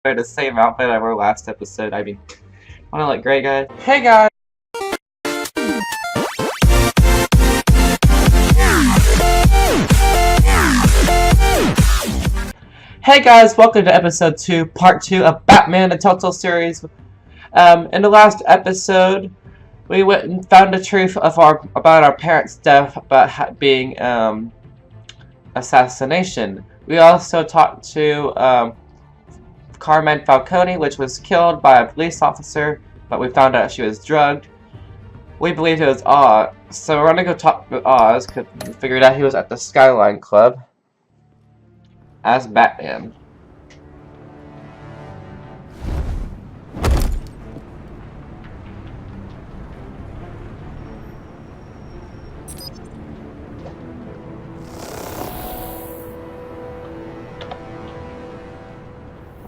wear the same outfit I wore last episode. I mean, wanna look great, guys? Hey, guys! Hey guys, welcome to episode 2, part 2 of Batman the Telltale series. In the last episode, we went and found the truth of about our parents' death, about being assassination. We also talked to Carmen Falcone, which was killed by a police officer, but we found out she was drugged. We believed it was Oz, so we're gonna go talk to Oz, because we figured out he was at the Skyline Club as Batman.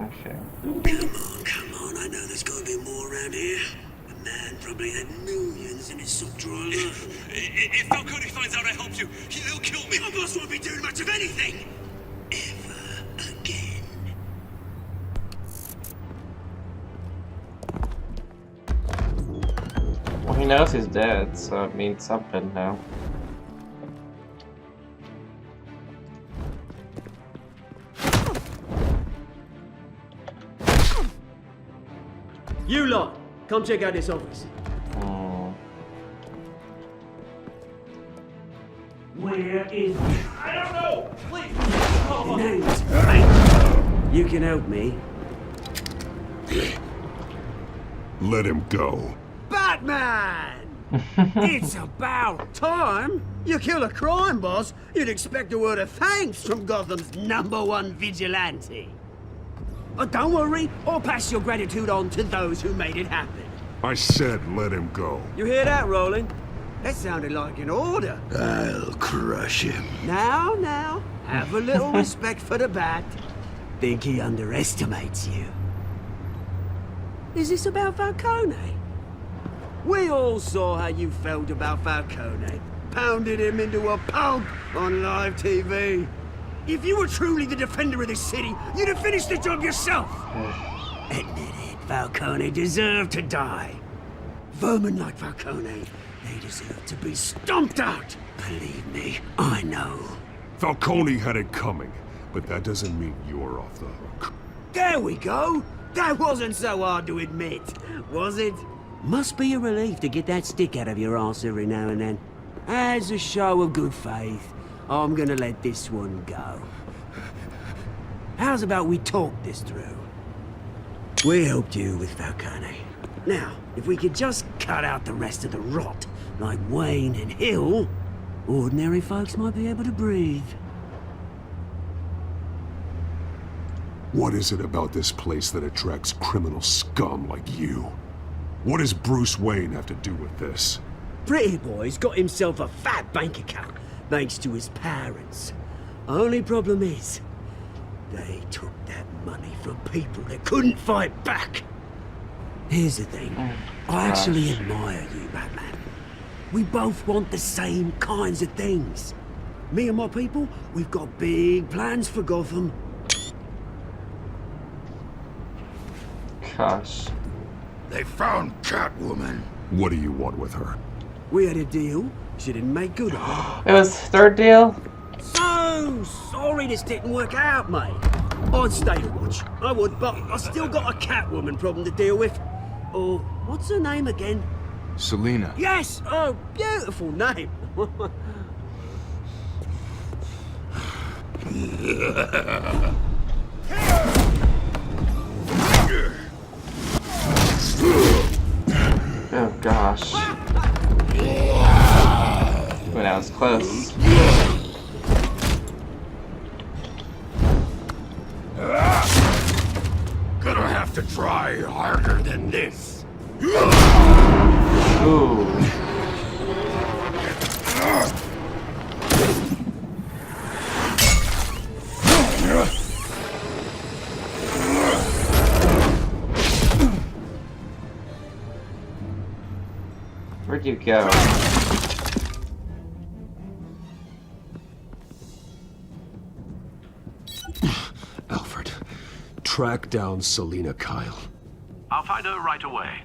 Okay. Come on, I know there's gotta be more around here. The man probably had millions in his sock drawer. If Falcone finds out I helped you, he'll kill me. My boss won't be doing much of anything. Ever again. Well, he knows he's dead, so it means something now. You lot, come check out this office. Where is he? I don't know! Please! You can help me. Let him go. Batman! It's about time. You kill a crime boss, you'd expect a word of thanks from Gotham's #1 vigilante. Don't worry, I'll pass your gratitude on to those who made it happen. I said let him go. You hear that, Roland? That sounded like an order. I'll crush him. Now, have a little respect for the Bat. Think he underestimates you. Is this about Falcone? We all saw how you felt about Falcone. Pounded him into a pulp on live TV. If you were truly the defender of this city, you'd have finished the job yourself. Admit it, Falcone deserved to die. Vermin like Falcone, they deserve to be stomped out. Believe me, I know. Falcone had it coming, but that doesn't mean you're off the hook. There we go. That wasn't so hard to admit, was it? Must be a relief to get that stick out of your arse every now and then. As a show of good faith, I'm gonna let this one go. How's about we talk this through? We helped you with Falcone. Now, if we could just cut out the rest of the rot, like Wayne and Hill, ordinary folks might be able to breathe. What is it about this place that attracts criminal scum like you? What does Bruce Wayne have to do with this? Pretty Boy's got himself a fat bank account, thanks to his parents. Only problem is, they took that money from people that couldn't fight back. Here's the thing, I actually admire you, Batman. We both want the same kinds of things. Me and my people, we've got big plans for Gotham. Gosh. They found Catwoman. What do you want with her? We had a deal, she didn't make good on it. It was third deal? So sorry this didn't work out, mate. I'd stay to watch, I would, but I still got a Catwoman problem to deal with. Oh, what's her name again? Selina. Yes! Oh, beautiful name. Oh gosh. When I was close. Gonna have to try harder than this. Ooh. Where'd you go? Track down Selina Kyle. I'll find her right away.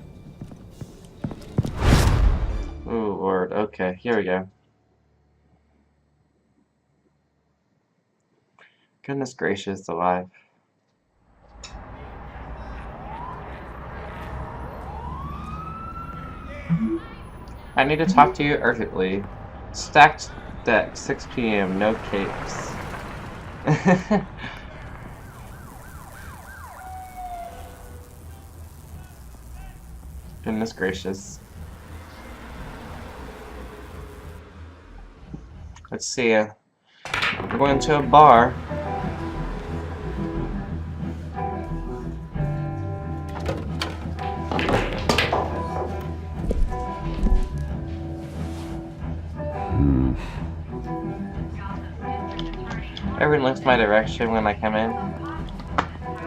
Oh, Lord. Okay, here we go. Goodness gracious alive. I need to talk to you urgently. Stacked deck, 6 p.m., no capes. Goodness gracious. Let's see. We're going to a bar. Everyone looks my direction when I come in.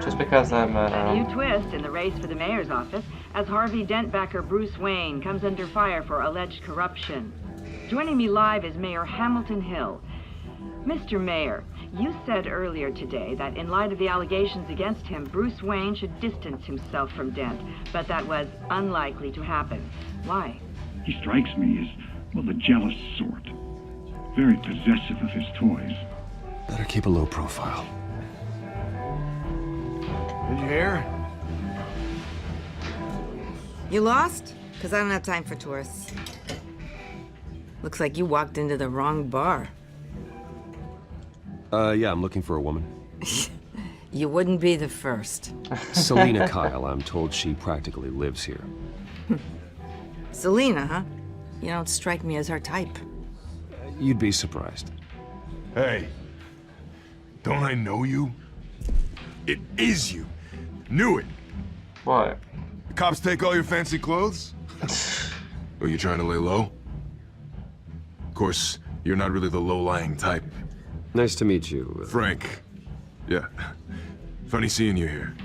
Just because I'm, A new twist in the race for the mayor's office as Harvey Dent-backer Bruce Wayne comes under fire for alleged corruption. Joining me live is Mayor Hamilton Hill. Mr. Mayor, you said earlier today that in light of the allegations against him, Bruce Wayne should distance himself from Dent, but that was unlikely to happen. Why? He strikes me as, well, the jealous sort. Very possessive of his toys. Better keep a low profile. Did you hear? You lost? Because I don't have time for tourists. Looks like you walked into the wrong bar. Yeah, I'm looking for a woman. You wouldn't be the first. Selina Kyle, I'm told she practically lives here. Selina, huh? You don't strike me as her type. You'd be surprised. Hey, don't I know you? It is you. Knew it. what? The cops take all your fancy clothes? Are you trying to lay low? Of course, you're not really the low-lying type. Nice to meet you. Frank. Yeah. Funny seeing you here.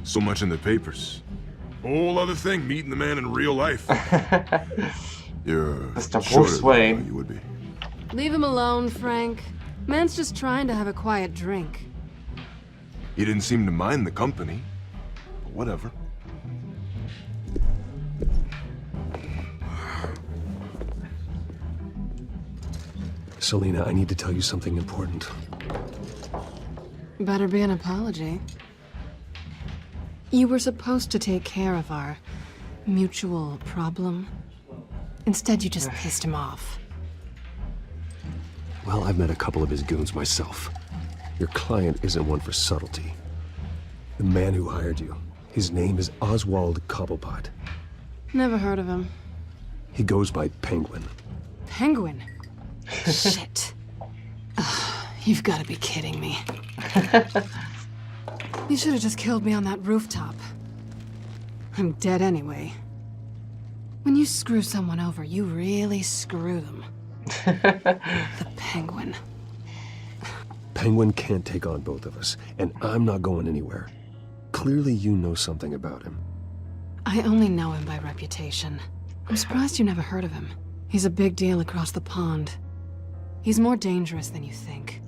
So much in the papers. Whole other thing, meeting the man in real life. You're Mr. shorter Bruce than Wayne. you would be. Leave him alone, Frank. Man's just trying to have a quiet drink. He didn't seem to mind the company. But whatever. Selina, I need to tell you something important. Better be an apology. You were supposed to take care of our mutual problem. Instead, you just pissed him off. Well, I've met a couple of his goons myself. Your client isn't one for subtlety. The man who hired you, his name is Oswald Cobblepot. Never heard of him. He goes by Penguin. Penguin? Shit. Ugh, you've got to be kidding me. You should have just killed me on that rooftop. I'm dead anyway. When you screw someone over, you really screw them. The Penguin. Penguin can't take on both of us, and I'm not going anywhere. Clearly you know something about him. I only know him by reputation. I'm surprised you never heard of him. He's a big deal across the pond. He's more dangerous than you think.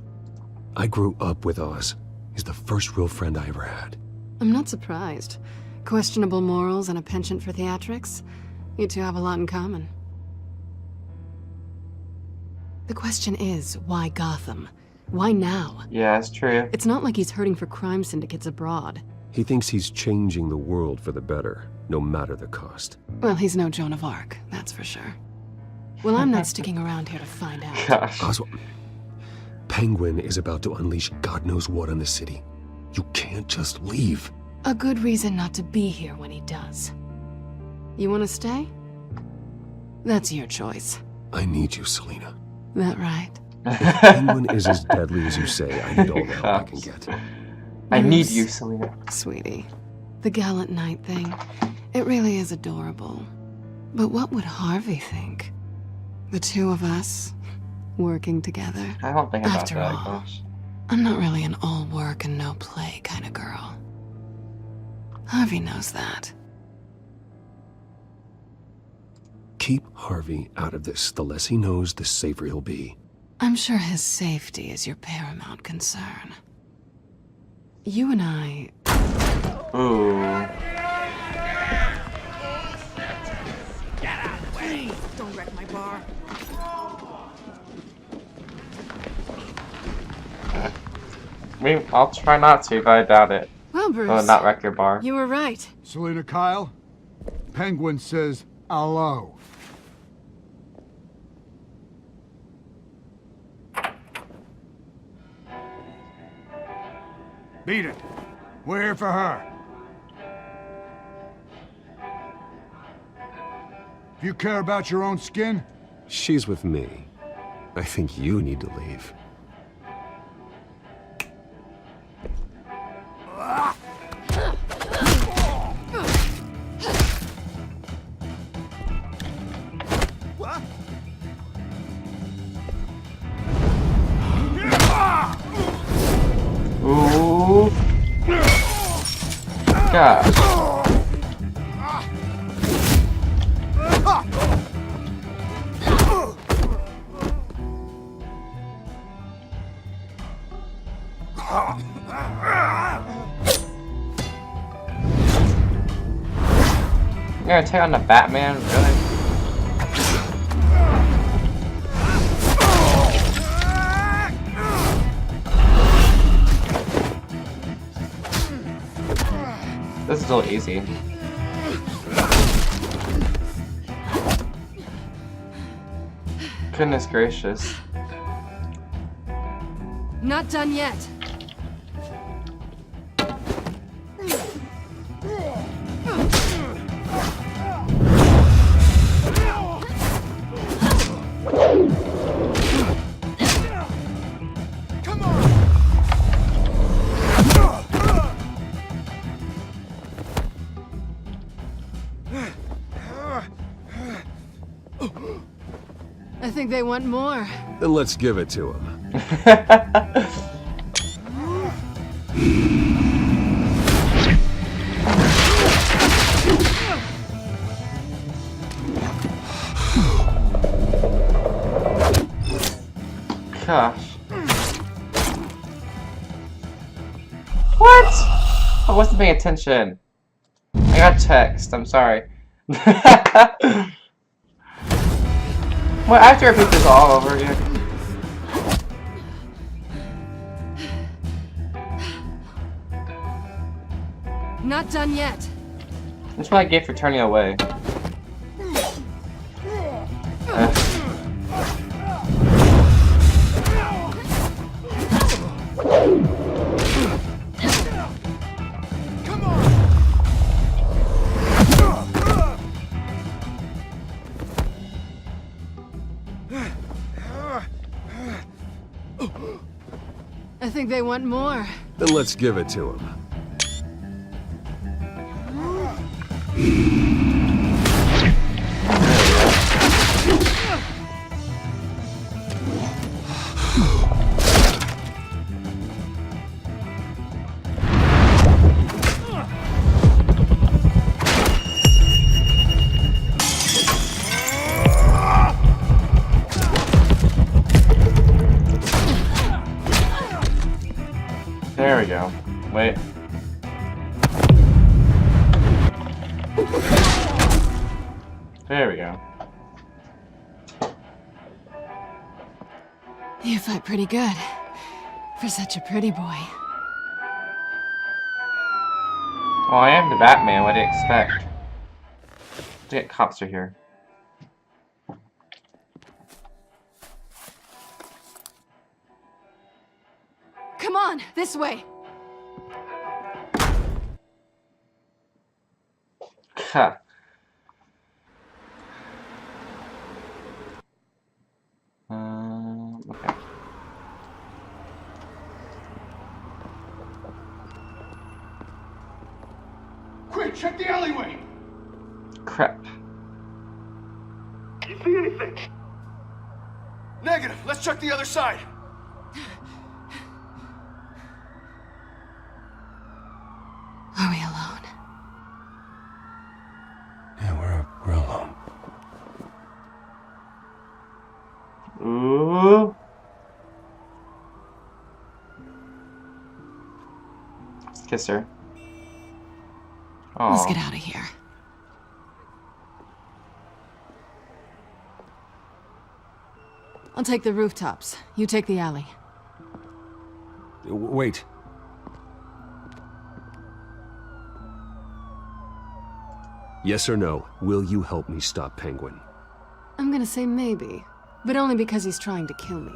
I grew up with Oz. He's the first real friend I ever had. I'm not surprised. Questionable morals and a penchant for theatrics. You two have a lot in common. The question is, why Gotham? Why now? Yeah, it's true. It's not like he's hurting for crime syndicates abroad. He thinks he's changing the world for the better, no matter the cost. Well, he's no Joan of Arc, that's for sure. Well, I'm not sticking around here to find out. Gosh. Oswald, Penguin is about to unleash God knows what on the city. You can't just leave. A good reason not to be here when he does. You want to stay? That's your choice. I need you, Selina. That right? If Penguin is as deadly as you say, I need all the help I can get. I need you, Selina. Sweetie, the gallant knight thing, it really is adorable. But what would Harvey think? The two of us, working together? I don't think about After that, all, gosh. I'm not really an all work and no play kind of girl. Harvey knows that. Keep Harvey out of this. The less he knows, the safer he'll be. I'm sure his safety is your paramount concern. You and I... Ooh. Get out of the way! Don't wreck my bar. I'll try not to, but I doubt it. Well, Bruce. Oh, not wreck your bar. You were right. Selina Kyle? Penguin says hello. Beat it. We're here for her. If you care about your own skin, She's with me. I think you need to leave. Ooh. God. You're gonna take on the Batman, really? This is a little easy. Goodness gracious. Not done yet. I think they want more. Then let's give it to him. Gosh. What? I wasn't paying attention. I got text. I'm sorry. Well, I have to repeat this all over again. Not done yet. That's what I get for turning away. I think they want more. Then let's give it to him. There we go. Wait. There we go. You fight pretty good. For such a pretty boy. Well, I am the Batman. What do you expect? Get cops are here. Come on, this way. Huh. Okay. quick, check the alleyway. Crap. You see anything? Negative. Let's check the other side. Are we alone? Yeah, we're alone. Ooh. Let's kiss her. Let's get out of here. I'll take the rooftops. You take the alley. Wait. Yes or no, will you help me stop Penguin? I'm gonna say maybe, but only because he's trying to kill me.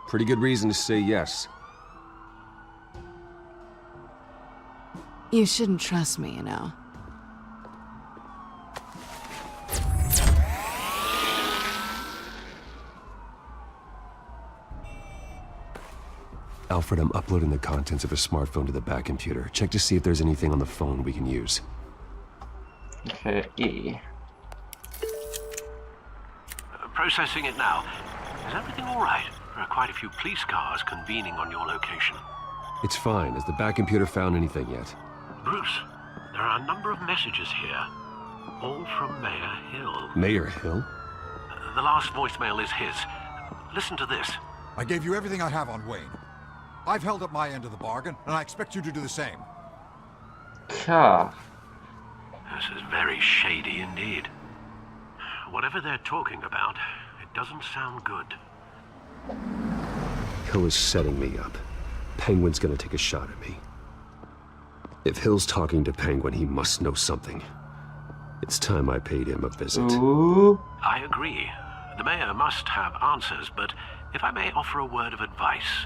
Pretty good reason to say yes. You shouldn't trust me, you know. Alfred, I'm uploading the contents of a smartphone to the back computer. Check to see if there's anything on the phone we can use. Okay, E. Processing it now. Is everything all right? There are quite a few police cars convening on your location. It's fine. Has the back computer found anything yet? Bruce, there are a number of messages here. All from Mayor Hill. Mayor Hill? The last voicemail is his. Listen to this. I gave you everything I have on Wayne. I've held up my end of the bargain, and I expect you to do the same. Yeah. This is very shady indeed. Whatever they're talking about, it doesn't sound good. Hill is setting me up. Penguin's gonna take a shot at me. If Hill's talking to Penguin, he must know something. It's time I paid him a visit. Ooh. I agree. The mayor must have answers, but if I may offer a word of advice.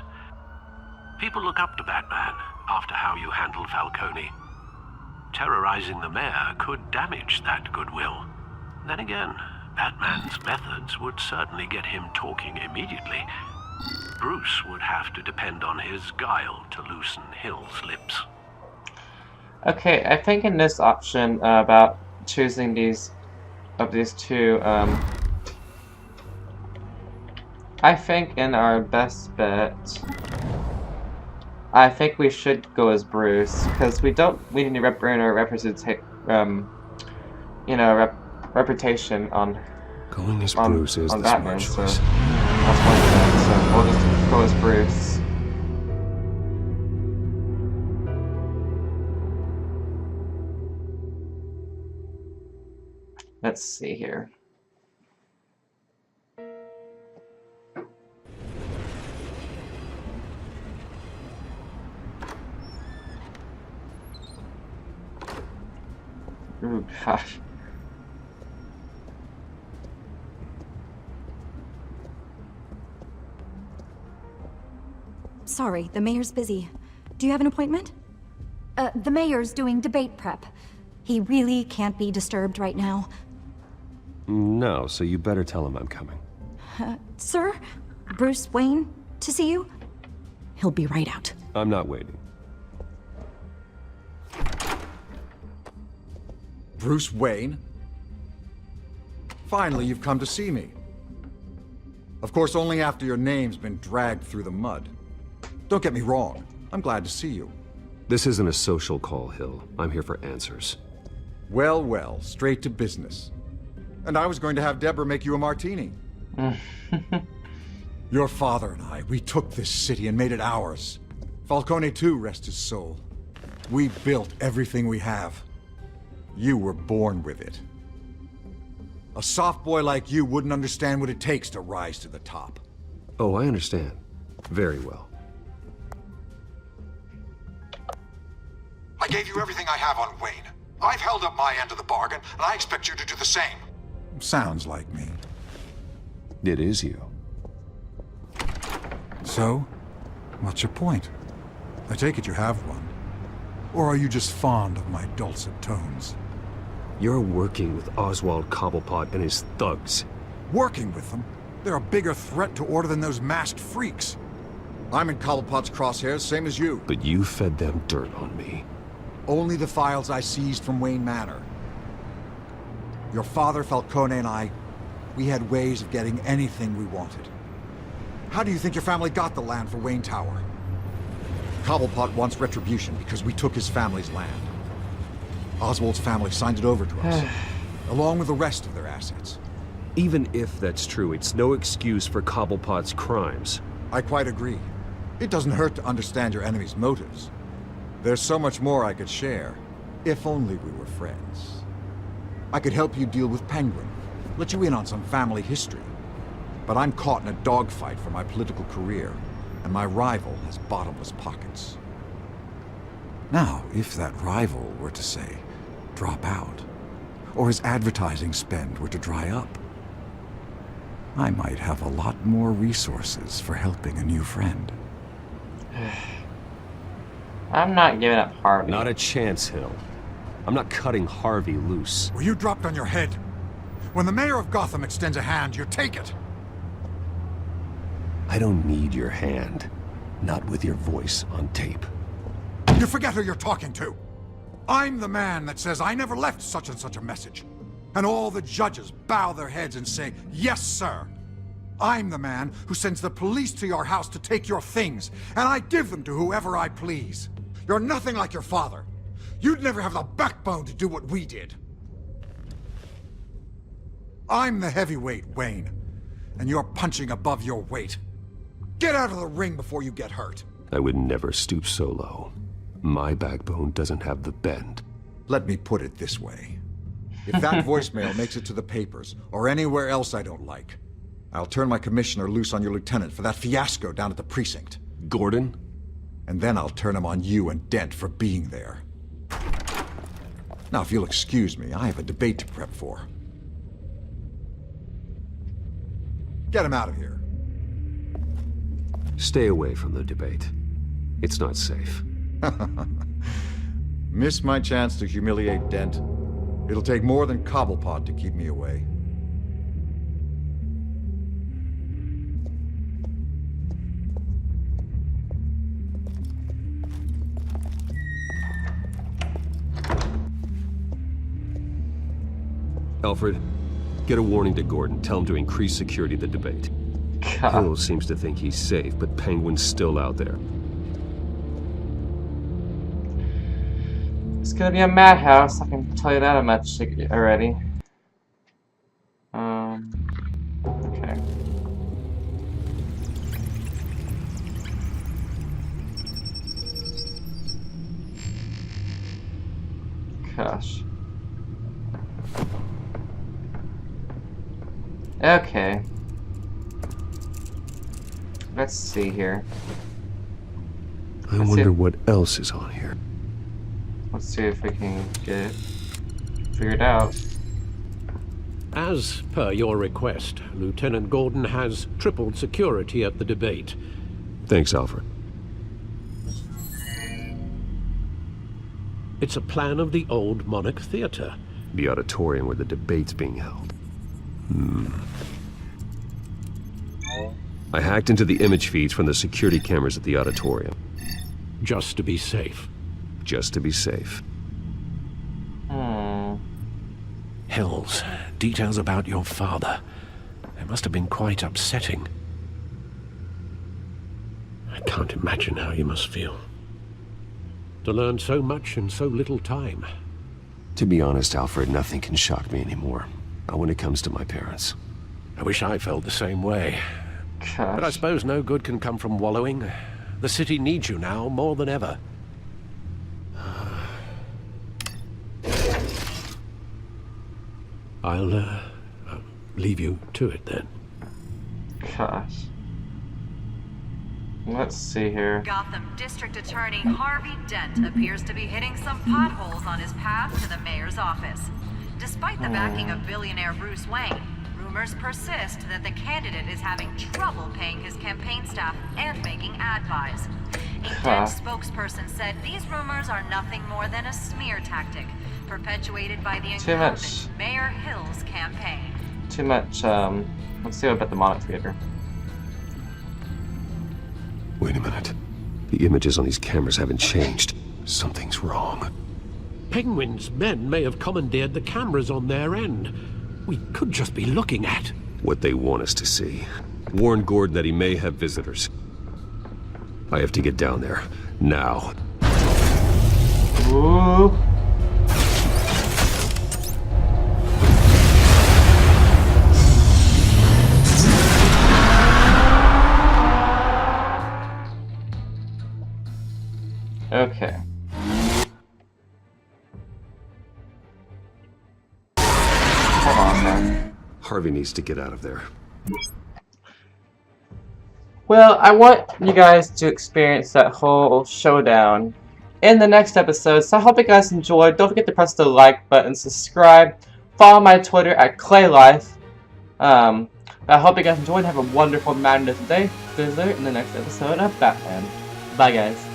People look up to Batman after how you handled Falcone. Terrorizing the mayor could damage that goodwill. Then again, Batman's methods would certainly get him talking immediately. Bruce would have to depend on his guile to loosen Hill's lips. Okay, I think in this option about choosing these two, I think in our best bet, I think we should go as Bruce, because we need to earn our reputation on Going as Bruce is the Batman, smart choice. so that's my bet. So we'll just go as Bruce. Let's see here. Ooh, gosh. Sorry, the mayor's busy. Do you have an appointment? The mayor's doing debate prep. He really can't be disturbed right now. No, so you better tell him I'm coming. Sir? Bruce Wayne to see you? He'll be right out. I'm not waiting. Bruce Wayne? Finally, you've come to see me. Of course, only after your name's been dragged through the mud. Don't get me wrong. I'm glad to see you. This isn't a social call, Hill. I'm here for answers. Well, well, straight to business. And I was going to have Deborah make you a martini. Your father and I, we took this city and made it ours. Falcone too, rest his soul. We built everything we have. You were born with it. A soft boy like you wouldn't understand what it takes to rise to the top. Oh, I understand. Very well. I gave you everything I have on Wayne. I've held up my end of the bargain, and I expect you to do the same. Sounds like me. It is you. So, what's your point? I take it you have one. Or are you just fond of my dulcet tones? You're working with Oswald Cobblepot and his thugs. Working with them? They're a bigger threat to order than those masked freaks. I'm in Cobblepot's crosshairs, same as you. But you fed them dirt on me. Only the files I seized from Wayne Manor. Your father, Falcone, and I, we had ways of getting anything we wanted. How do you think your family got the land for Wayne Tower? Cobblepot wants retribution because we took his family's land. Oswald's family signed it over to us, along with the rest of their assets. Even if that's true, it's no excuse for Cobblepot's crimes. I quite agree. It doesn't hurt to understand your enemy's motives. There's so much more I could share. If only we were friends. I could help you deal with Penguin, let you in on some family history. But I'm caught in a dogfight for my political career, and my rival has bottomless pockets. Now, if that rival were to say, drop out, or his advertising spend were to dry up, I might have a lot more resources for helping a new friend. I'm not giving up Harvey. Not a chance, Hill. I'm not cutting Harvey loose. Were you dropped on your head? When the mayor of Gotham extends a hand, you take it! I don't need your hand. Not with your voice on tape. You forget who you're talking to! I'm the man that says I never left such and such a message. And all the judges bow their heads and say, yes, sir. I'm the man who sends the police to your house to take your things, and I give them to whoever I please. You're nothing like your father. You'd never have the backbone to do what we did. I'm the heavyweight, Wayne, and you're punching above your weight. Get out of the ring before you get hurt. I would never stoop so low. My backbone doesn't have the bend. Let me put it this way. If that voicemail makes it to the papers, or anywhere else I don't like, I'll turn my commissioner loose on your lieutenant for that fiasco down at the precinct. Gordon? And then I'll turn him on you and Dent for being there. Now, if you'll excuse me, I have a debate to prep for. Get him out of here. Stay away from the debate. It's not safe. Miss my chance to humiliate Dent. It'll take more than Cobblepot to keep me away. Alfred, get a warning to Gordon. Tell him to increase security at the debate. Hill seems to think he's safe, but Penguin's still out there. It's gonna be a madhouse, I can tell you that much already. Okay. Gosh. Okay. Let's see here. I wonder what else is on here. Let's see if we can get it figured out. As per your request, Lieutenant Gordon has tripled security at the debate. Thanks, Alfred. It's a plan of the old Monarch Theater. The auditorium where the debate's being held. I hacked into the image feeds from the security cameras at the auditorium. Just to be safe. Just to be safe. Hills, details about your father. They must have been quite upsetting. I can't imagine how you must feel. To learn so much in so little time. To be honest, Alfred, nothing can shock me anymore. Not when it comes to my parents. I wish I felt the same way. Gosh. But I suppose no good can come from wallowing. The city needs you now more than ever. I'll leave you to it then. Gosh. Let's see here. Gotham District Attorney Harvey Dent appears to be hitting some potholes on his path to the mayor's office. Despite the backing of billionaire Bruce Wayne, rumors persist that the candidate is having trouble paying his campaign staff and making ad buys. A Dent spokesperson said these rumors are nothing more than a smear tactic, perpetuated by the incumbent Mayor Hill's campaign. Too much, let's see about the Monarch Theater. Wait a minute. The images on these cameras haven't changed. Something's wrong. Penguin's men may have commandeered the cameras on their end. We could just be looking at what they want us to see. Warn Gordon that he may have visitors. I have to get down there. Now. Ooh. Okay. Hold on, then. Harvey needs to get out of there. Well, I want you guys to experience that whole showdown in the next episode, so I hope you guys enjoyed. Don't forget to press the like button, subscribe, follow my Twitter at ClayLife. I hope you guys enjoyed and have a wonderful, madness day. Visit in the next episode of Batman. Bye, guys.